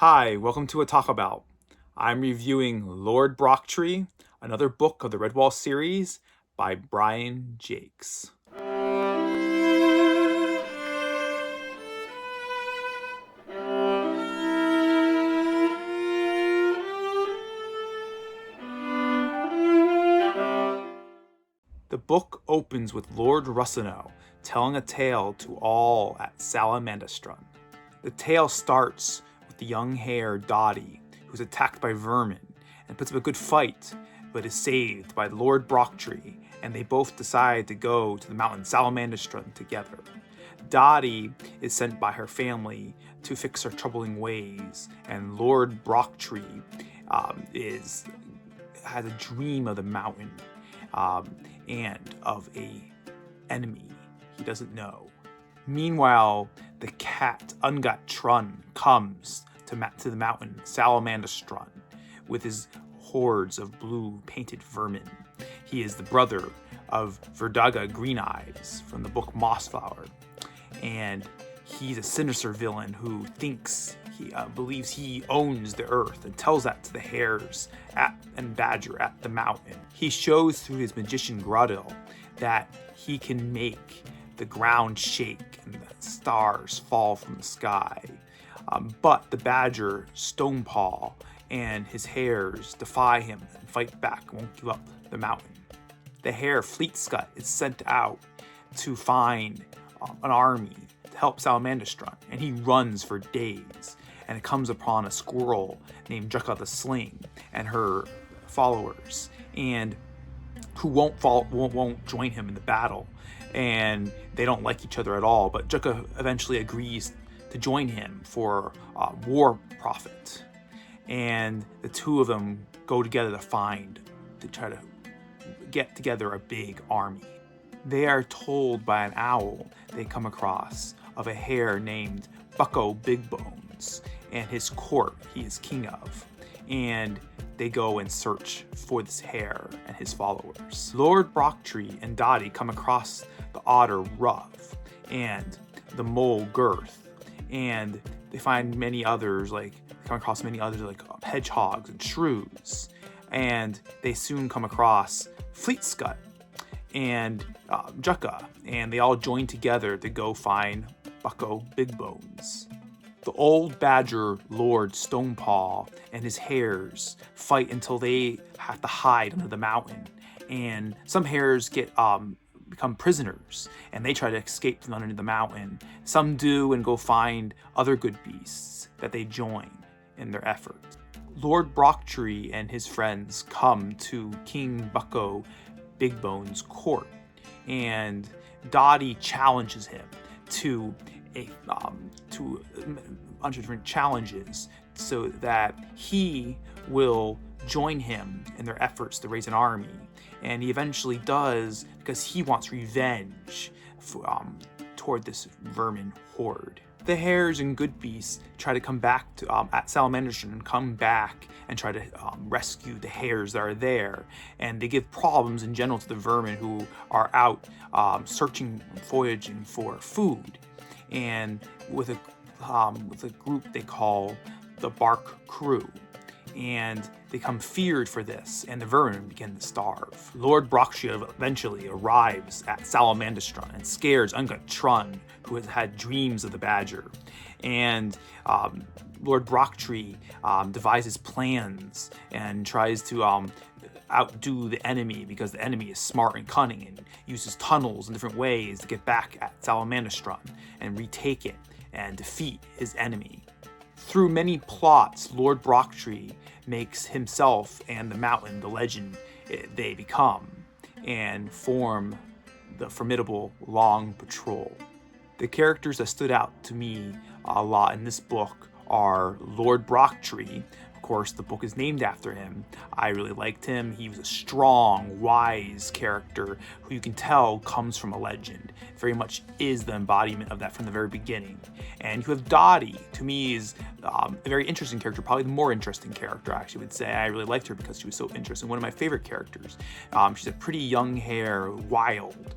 Hi, welcome to a Talk About. I'm reviewing Lord Brocktree, another book of the Redwall series by Brian Jacques. The book opens with Lord Russino telling a tale to all at Salamandastron. The tale starts with the young hare Dottie, who's attacked by vermin and puts up a good fight, but is saved by Lord Brocktree, and they both decide to go to the mountain Salamandastron together. Dottie is sent by her family to fix her troubling ways, and Lord Brocktree has a dream of the mountain and of a enemy he doesn't know. Meanwhile, the cat Ungat Trun comes to the mountain Salamandastron with his hordes of blue painted vermin. He is the brother of Verdaga Green Eyes from the book Mossflower, and he's a sinister villain who believes he owns the earth and tells that to the hares and badger at the mountain. He shows through his magician grotto that he can make the ground shake and the stars fall from the sky. But the badger Stonepaw and his hares defy him and fight back and won't give up the mountain. The hare Fleetscut is sent out to find an army to help Salamandastron, and he runs for days, and it comes upon a squirrel named Jacques the Sling and her followers, and who won't join him in the battle, and they don't like each other at all. But Jacques eventually agrees to join him for war profit, and the two of them go together to try to get together a big army. They are told by an owl they come across of a hare named Bucko Big Bones and his court he is king of, and they go and search for this hare and his followers. Lord Brocktree and Dottie come across the otter Ruff and the mole Girth, and they find come across many others like hedgehogs and shrews, and they soon come across Fleetscut and Jacques, and they all join together to go find Bucko Big Bones. The old badger Lord Stonepaw and his hares fight until they have to hide under the mountain, and some hares become prisoners and they try to escape from underneath the mountain. Some do and go find other good beasts that they join in their effort. Lord Brocktree and his friends come to King Bucko Big Bones' court, and Dottie challenges him to a bunch of different challenges so that he will join him in their efforts to raise an army. And he eventually does because he wants revenge toward this vermin horde. The hares and good beasts try to come back at Salamandastron and come back and try to rescue the hares that are there, and they give problems in general to the vermin who are out searching and foraging for food, and with a group they call the Bark Crew, and they become feared for this, and the vermin begin to starve. Lord Brocktree eventually arrives at Salamandastron and scares Ungat Trun, who has had dreams of the badger. And Lord Brocktree devises plans and tries to outdo the enemy, because the enemy is smart and cunning and uses tunnels in different ways to get back at Salamandastron and retake it and defeat his enemy. Through many plots, Lord Brocktree makes himself and the mountain the legend they become, and form the formidable Long Patrol. The characters that stood out to me a lot in this book are Lord Brocktree, Of course, the book is named after him. I really liked him. He was a strong, wise character who you can tell comes from a legend. Very much is the embodiment of that from the very beginning. And you have Dottie. To me, is a very interesting character, probably the more interesting character, I actually would say. I really liked her because she was so interesting. One of my favorite characters. She's a pretty young hair, wild,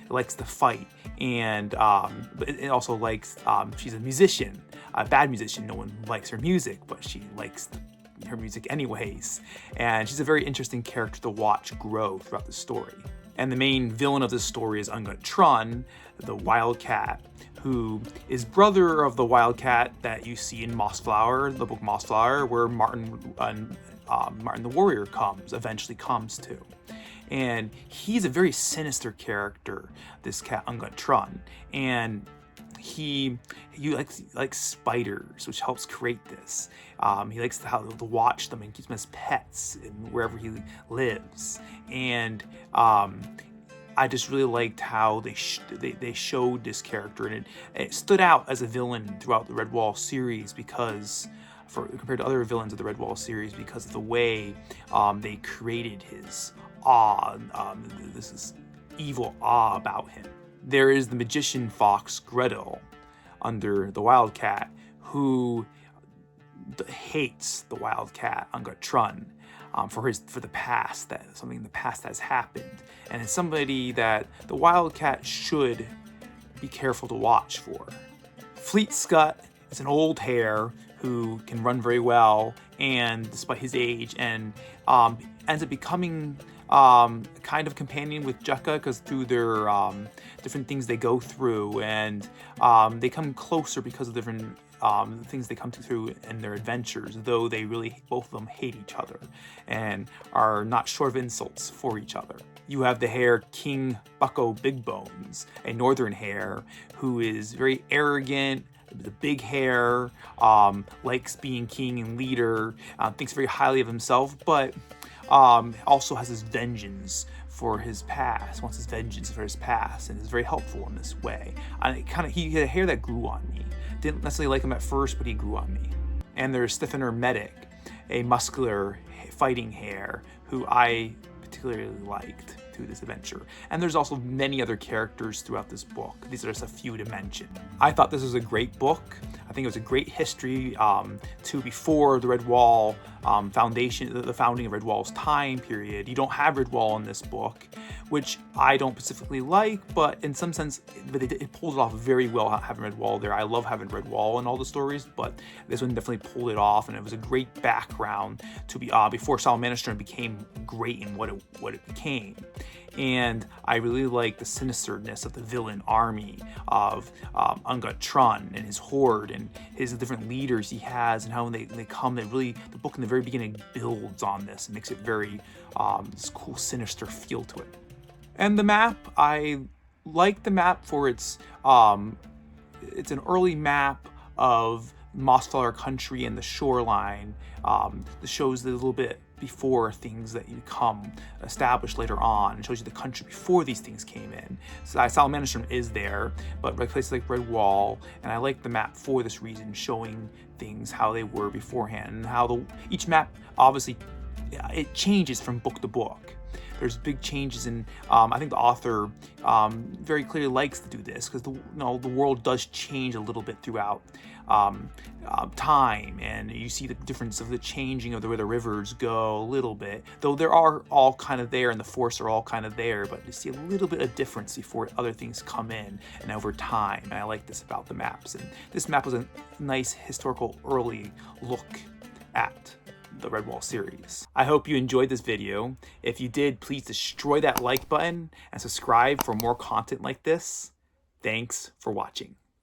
likes to fight, and but it also likes, she's a musician, a bad musician. No one likes her music, but she likes her music anyways. And she's a very interesting character to watch grow throughout the story. And the main villain of this story is Ungut Trun, the Wildcat, who is brother of the Wildcat that you see in Mossflower, the book Mossflower, where Martin the Warrior eventually comes to. And he's a very sinister character, this cat Ungut Trun. And he likes spiders, which helps create this. He likes to watch them and keeps them as pets and wherever he lives. And I just really liked how they showed this character, and it stood out as a villain throughout the Redwall series because, compared to other villains of the Redwall series, because of the way they created his awe. This is evil awe about him. There is the magician fox Gretel under the Wildcat, who hates the Wildcat Ungut Trun for the past, that something in the past has happened, and it's somebody that the Wildcat should be careful to watch for. Fleet Scut is an old hare who can run very well, and despite his age, and ends up becoming kind of companion with Jacques, because through their different things they go through, and they come closer because of different things they come through in their adventures, though they really, both of them hate each other and are not short of insults for each other. You have the hare King Bucko Big Bones, a northern hare who is very arrogant, the big hair, likes being king and leader, thinks very highly of himself, but also has his vengeance for his past, wants his vengeance for his past, and is very helpful in this way. He had a hair that grew on me. Didn't necessarily like him at first, but he grew on me. And there's Stiffener Medic, a muscular fighting hare who I particularly liked through this adventure. And there's also many other characters throughout this book. These are just a few to mention. I thought this was a great book. I think it was a great history to before the Redwall foundation, the founding of Redwall's time period. You don't have Redwall in this book, which I don't specifically like, but in some sense, it pulled it off very well having Redwall there. I love having Redwall in all the stories, but this one definitely pulled it off, and it was a great background to be before Salamander became great in what it became. And I really like the sinisterness of the villain army of Ungut Trun and his horde and his different leaders he has, and how when they come, the book in the very beginning builds on this and makes it very this cool sinister feel to it. And the map, I like the map for it's an early map of Mossflower country and the shoreline. That shows a little bit before things that you become established later on. It shows you the country before these things came in. So Salamander is there, but places like Redwall, and I like the map for this reason, showing things how they were beforehand, and how each map obviously it changes from book to book. There's big changes in, I think the author very clearly likes to do this because the world does change a little bit throughout time, and you see the difference of the changing of where the rivers go a little bit, though they are all kind of there and the forests are all kind of there, but you see a little bit of difference before other things come in and over time, and I like this about the maps. And this map was a nice historical early look at the Redwall series. I hope you enjoyed this video. If you did, please destroy that like button and subscribe for more content like this. Thanks for watching.